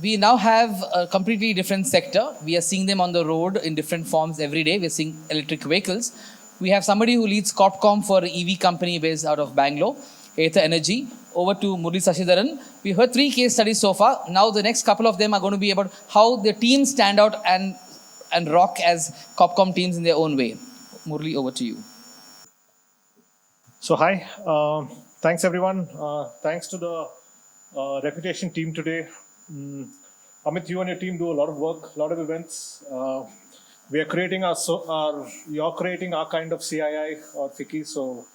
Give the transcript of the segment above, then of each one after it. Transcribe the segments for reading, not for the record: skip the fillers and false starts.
we now have a completely different sector. We are seeing them on the road in different forms every day. We're seeing electric vehicles. We have somebody who leads Corpcom for an EV company based out of Bangalore, Aether Energy. Over to Murali Sashidharan. We heard 3 case studies so far. Now the next couple of them are going to be about how the teams stand out and rock as Corpcom teams in their own way. Murali, over to you. So hi, thanks everyone. Thanks to the Reputation team today. Amit, you and your team do a lot of work, a lot of events. We are creating you're creating our kind of CII or FICCI. So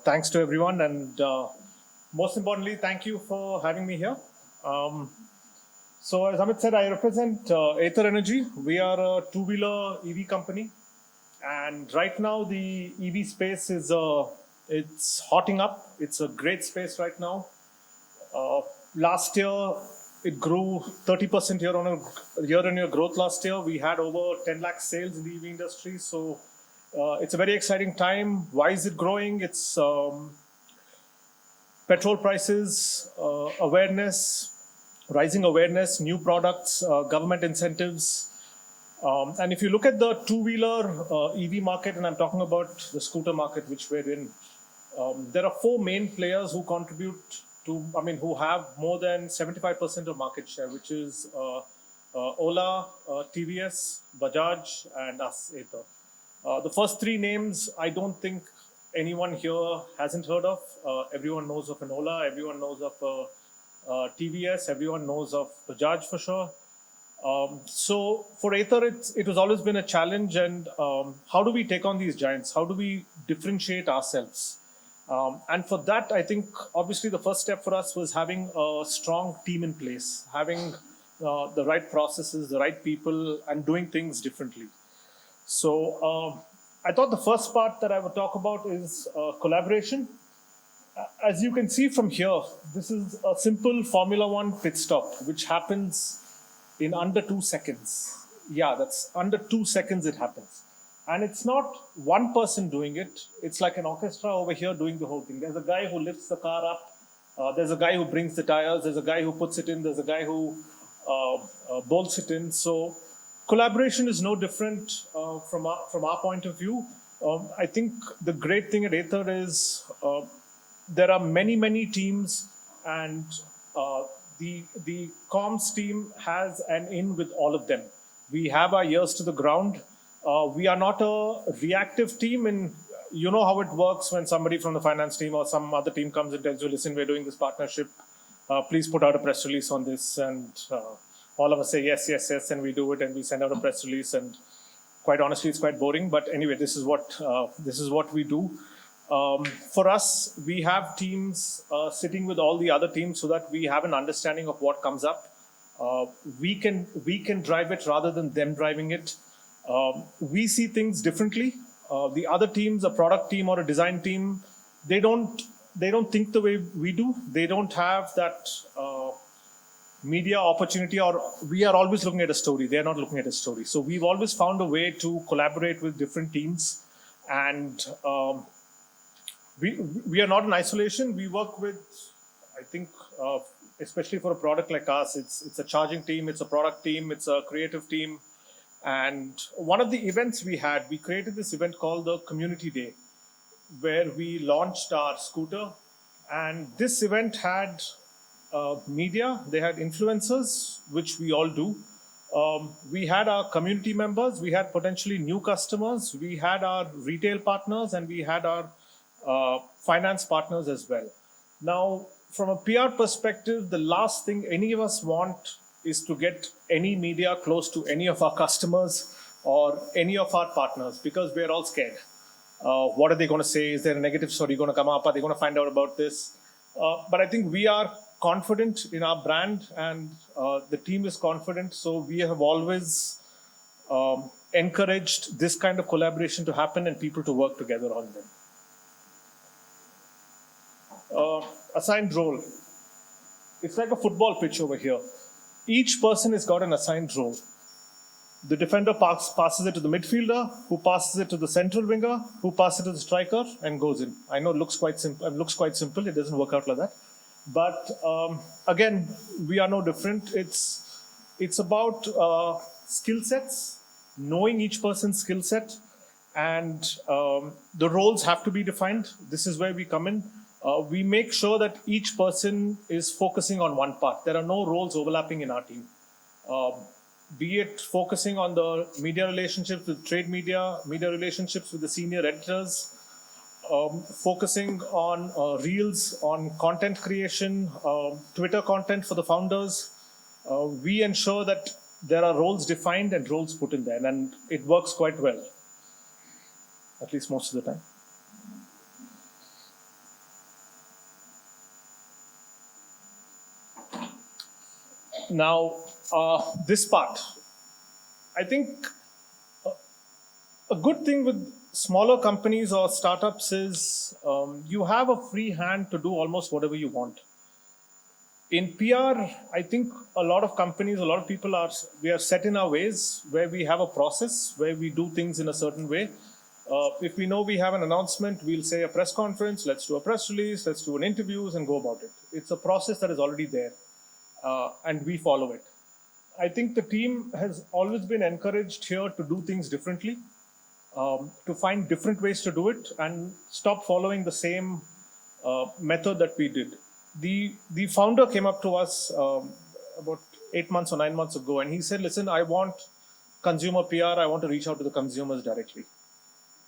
thanks to everyone, and most importantly, thank you for having me here. So as Amit said, I represent Aether Energy. We are a two-wheeler EV company, and right now the EV space is it's hotting up. It's a great space right now. Last year, it grew 30% year-on-year growth last year. We had over 10 lakh sales in the EV industry. So it's a very exciting time. Why is it growing? It's petrol prices, awareness, rising awareness, new products, government incentives. And if you look at the two-wheeler EV market, and I'm talking about the scooter market, which we're in, there are 4 main players who contribute who have more than 75% of market share, which is Ola, TVS, Bajaj, and us, Aether. The first 3 names, I don't think anyone here hasn't heard of. Everyone knows of an Ola, everyone knows of TVS, everyone knows of Bajaj for sure. So for Aether, it has always been a challenge. And how do we take on these giants? How do we differentiate ourselves? And for that, I think obviously the first step for us was having a strong team in place, having the right processes, the right people, and doing things differently. So I thought the first part that I would talk about is collaboration. As you can see from here, this is a simple Formula One pit stop, which happens in under 2 seconds. Yeah, that's under 2 seconds it happens. And it's not one person doing it. It's like an orchestra over here doing the whole thing. There's a guy who lifts the car up. There's a guy who brings the tires. There's a guy who puts it in. There's a guy who bolts it in. So collaboration is no different from our point of view. I think the great thing at Aether is there are many teams, and the comms team has an in with all of them. We have our ears to the ground. We are not a reactive team, and you know how it works when somebody from the finance team or some other team comes and tells you, listen, we're doing this partnership. Please put out a press release on this. And all of us say, yes, and we do it, and we send out a press release. And quite honestly, it's quite boring. But anyway, this is what we do. For us, we have teams sitting with all the other teams so that we have an understanding of what comes up. We can drive it rather than them driving it. We see things differently. The other teams, a product team or a design team, they don't think the way we do. They don't have that media opportunity, or we are always looking at a story. They're not looking at a story. So we've always found a way to collaborate with different teams, and we are not in isolation. We work with, I think, especially for a product like us, it's a charging team, it's a product team, it's a creative team. And one of the events we created this event called the Community Day, where we launched our scooter. And this event had media, they had influencers, which we all do. We had our community members, we had potentially new customers, we had our retail partners, and we had our finance partners as well. Now, from a PR perspective, the last thing any of us want is to get any media close to any of our customers or any of our partners, because we're all scared. What are they going to say? Is there a negative story going to come up? Are they going to find out about this? But I think we are confident in our brand, and the team is confident. So we have always encouraged this kind of collaboration to happen and people to work together on them. Assigned role. It's like a football pitch over here. Each person has got an assigned role. The defender passes it to the midfielder, who passes it to the central winger, who passes it to the striker, and goes in. I know it looks quite simple. It doesn't work out like that. But again, we are no different. It's about skill sets, knowing each person's skill set, and the roles have to be defined. This is where we come in. We make sure that each person is focusing on one part. There are no roles overlapping in our team. Be it focusing on the media relationships with trade media, media relationships with the senior editors, focusing on reels, on content creation, Twitter content for the founders. We ensure that there are roles defined and roles put in there, and it works quite well, at least most of the time. Now, this part, I think a good thing with smaller companies or startups is you have a free hand to do almost whatever you want. In PR, I think a lot of companies, a lot of people we are set in our ways where we have a process where we do things in a certain way. If we know we have an announcement, we'll say a press conference, let's do a press release, let's do an interviews and go about it. It's a process that is already there and we follow it. I think the team has always been encouraged here to do things differently, to find different ways to do it and stop following the same method that we did. The founder came up to us about 8 months or 9 months ago, and he said, listen, I want consumer PR. I want to reach out to the consumers directly.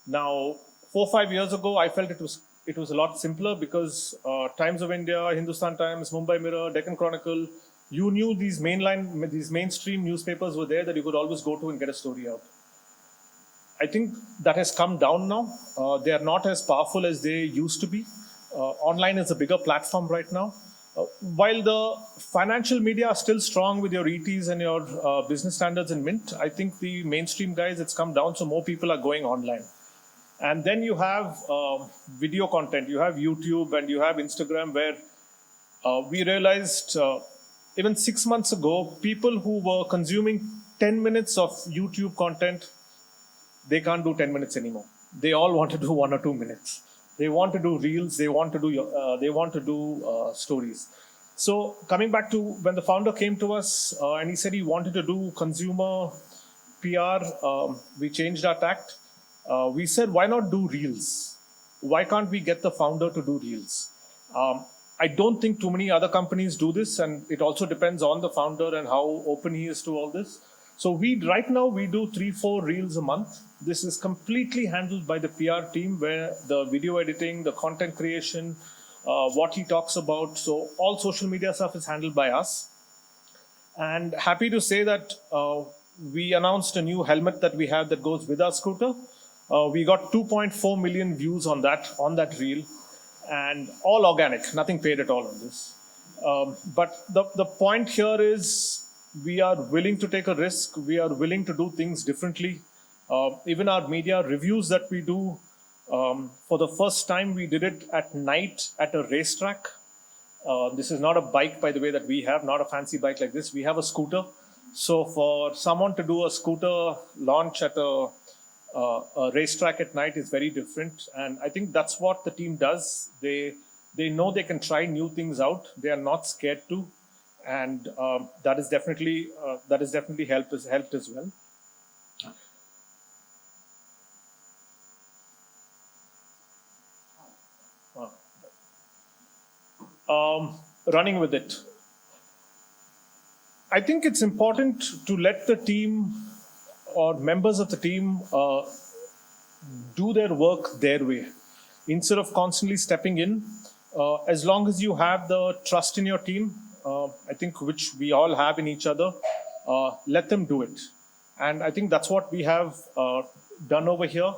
Now, 4 or 5 years ago, I felt it was a lot simpler because Times of India, Hindustan Times, Mumbai Mirror, Deccan Chronicle, you knew these mainstream newspapers were there that you could always go to and get a story out. I think that has come down now. They are not as powerful as they used to be. Online is a bigger platform right now. While the financial media are still strong with your ETs and your business standards and Mint, I think the mainstream guys, it's come down, so more people are going online. And then you have video content, you have YouTube and you have Instagram, where we realized even 6 months ago, people who were consuming 10 minutes of YouTube content, they can't do 10 minutes anymore. They all want to do 1 or 2 minutes. They want to do reels. They want to do stories. So coming back to when the founder came to us and he said he wanted to do consumer PR, we changed our tact. We said, why not do reels? Why can't we get the founder to do reels? I don't think too many other companies do this, and it also depends on the founder and how open he is to all this. So right now we do 3-4 reels a month. This is completely handled by the PR team, where the video editing, the content creation, what he talks about. So all social media stuff is handled by us. And happy to say that we announced a new helmet that we have that goes with our scooter. We got 2.4 million views on that reel, and all organic, nothing paid at all on this. But the point here is we are willing to take a risk. We are willing to do things differently. Even our media reviews that we do, for the first time, we did it at night at a racetrack. This is not a bike, by the way, that we have, not a fancy bike like this. We have a scooter. So for someone to do a scooter launch at a racetrack at night is very different. And I think that's what the team does. They know they can try new things out. They are not scared to. And that is definitely helped as well. Running with it. I think it's important to let the team or members of the team do their work their way, instead of constantly stepping in. As long as you have the trust in your team, I think, which we all have in each other, let them do it. And I think that's what we have done over here,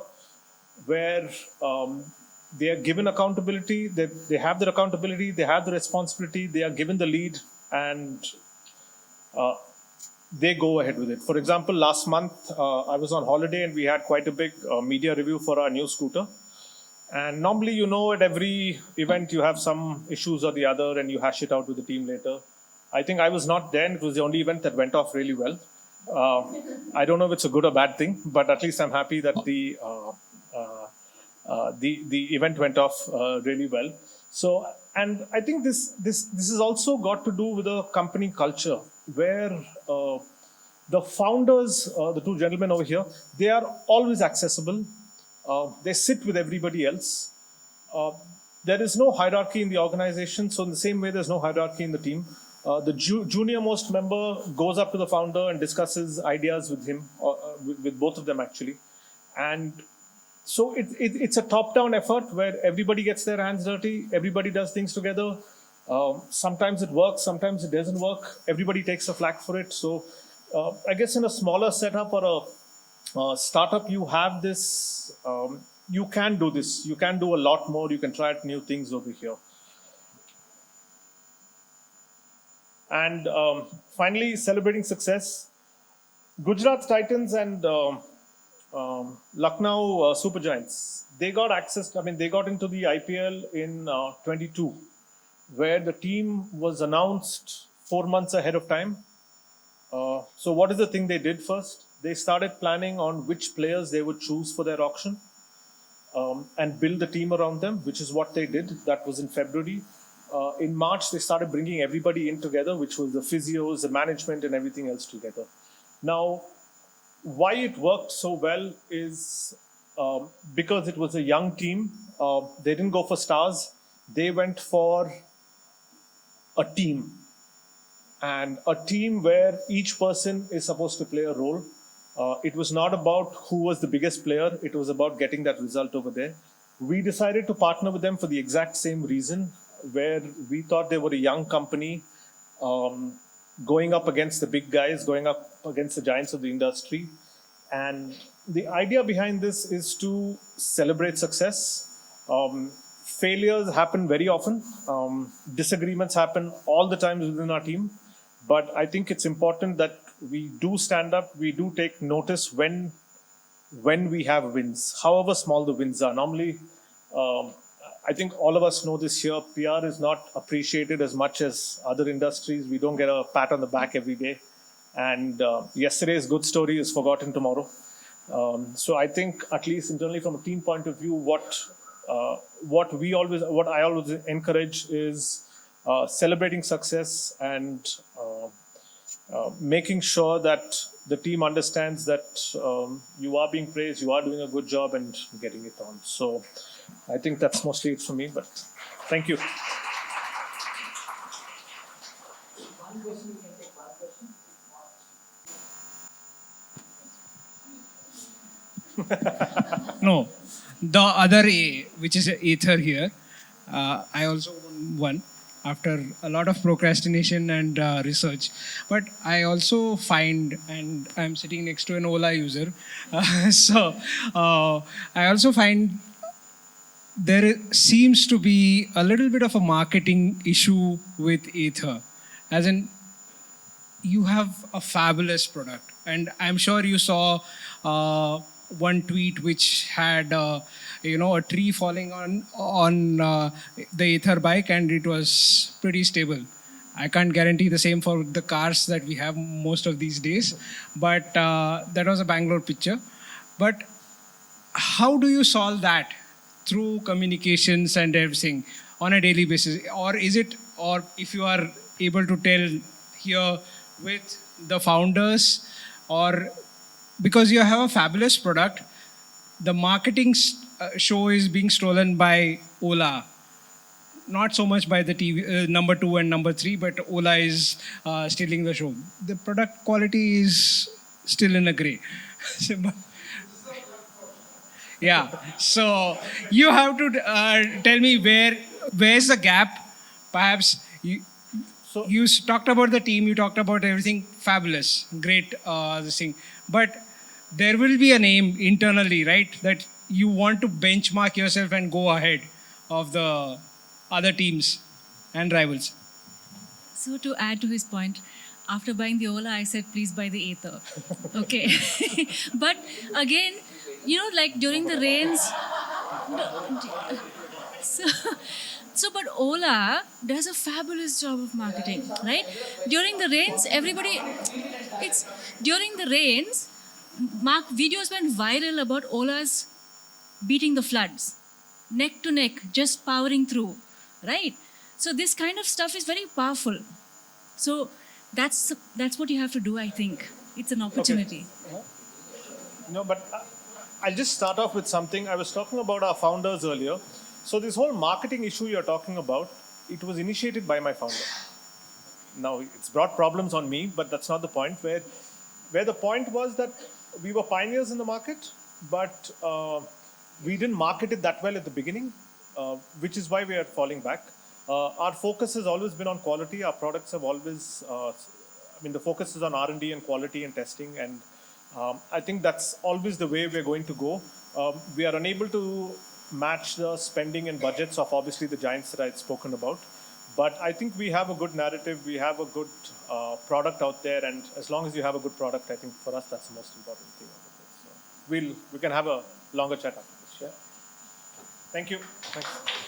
where they are given accountability, they have their accountability, they have the responsibility, they are given the lead, and they go ahead with it. For example, last month, I was on holiday and we had quite a big media review for our new scooter. And normally, at every event, you have some issues or the other and you hash it out with the team later. I think I was not there, and it was the only event that went off really well. I don't know if it's a good or bad thing, but at least I'm happy that the event went off really well. So And I think this has also got to do with a company culture where the founders, the two gentlemen over here, they are always accessible. They sit with everybody else. Uh, there is no hierarchy in the organization. So in the same way, there's no hierarchy in the team. The junior most member goes up to the founder and discusses ideas with him, with both of them actually. And so it's a top-down effort where everybody gets their hands dirty, everybody does things together. Sometimes it works, sometimes it doesn't work. Everybody takes a flak for it. So I guess in a smaller setup or a startup, you have this, you can do this. You can do a lot more. You can try out new things over here. And finally, celebrating success. Gujarat Titans and Lucknow Super Giants, they got access, they got into the IPL in 22, where the team was announced 4 months ahead of time. So what is the thing they did first? They started planning on which players they would choose for their auction and build the team around them, which is what they did. That was in February. In March, they started bringing everybody in together, which was the physios, the management, and everything else together. Now, why it worked so well is because it was a young team. They didn't go for stars. They went for a team. And a team where each person is supposed to play a role. It was not about who was the biggest player. It was about getting that result over there. We decided to partner with them for the exact same reason, where we thought they were a young company going up against the big guys, going up against the giants of the industry. And the idea behind this is to celebrate success. Failures happen very often. Disagreements happen all the time within our team. But I think it's important that we do stand up, we do take notice when we have wins, however small the wins are. Normally, I think all of us know this here, PR is not appreciated as much as other industries. We don't get a pat on the back every day. And yesterday's good story is forgotten tomorrow. So I think, at least internally from a team point of view, what I always encourage is celebrating success and making sure that the team understands that you are being praised, you are doing a good job, and getting it on. So I think that's mostly it for me, but thank you. One question, we can take one question. No, the other A, which is Aether here, I also won one after a lot of procrastination and research. But I also find, and I'm sitting next to an Ola user, so I also find there seems to be a little bit of a marketing issue with Aether. As in, you have a fabulous product, and I'm sure you saw one tweet which had a tree falling on the Aether bike, and it was pretty stable. I can't guarantee the same for the cars that we have most of these days, but that was a Bangalore picture. But how do you solve that through communications and everything on a daily basis? Or is it, or if you are able to tell here with the founders, or because you have a fabulous product, the marketing show is being stolen by Ola, not so much by the TV number 2 and number 3, but Ola is stealing the show. The product quality is still in a gray. Yeah, so you have to tell me where's the gap. Perhaps you talked about the team, you talked about everything, fabulous, great, this thing. But there will be a name internally, right, that you want to benchmark yourself and go ahead of the other teams and rivals. So to add to his point, after buying the Ola, I said, please buy the Aether. Okay. But again, like during the rains, but Ola does a fabulous job of marketing, right? During the rains, videos went viral about Ola's beating the floods, neck to neck, just powering through, right? So this kind of stuff is very powerful. So that's what you have to do, I think. It's an opportunity. No, but I'll just start off with something. I was talking about our founders earlier. So this whole marketing issue you're talking about, it was initiated by my founder. Now, it's brought problems on me, but that's not the point. Where the point was that we were pioneers in the market, but we didn't market it that well at the beginning, which is why we are falling back. Our focus has always been on quality. Our products have always, the focus is on R&D and quality and testing. And I think that's always the way we're going to go. We are unable to match the spending and budgets of obviously the giants that I had spoken about. But I think we have a good narrative, we have a good product out there, and as long as you have a good product, I think for us that's the most important thing. So we can have a longer chat after this. Yeah. Thank you. Thanks.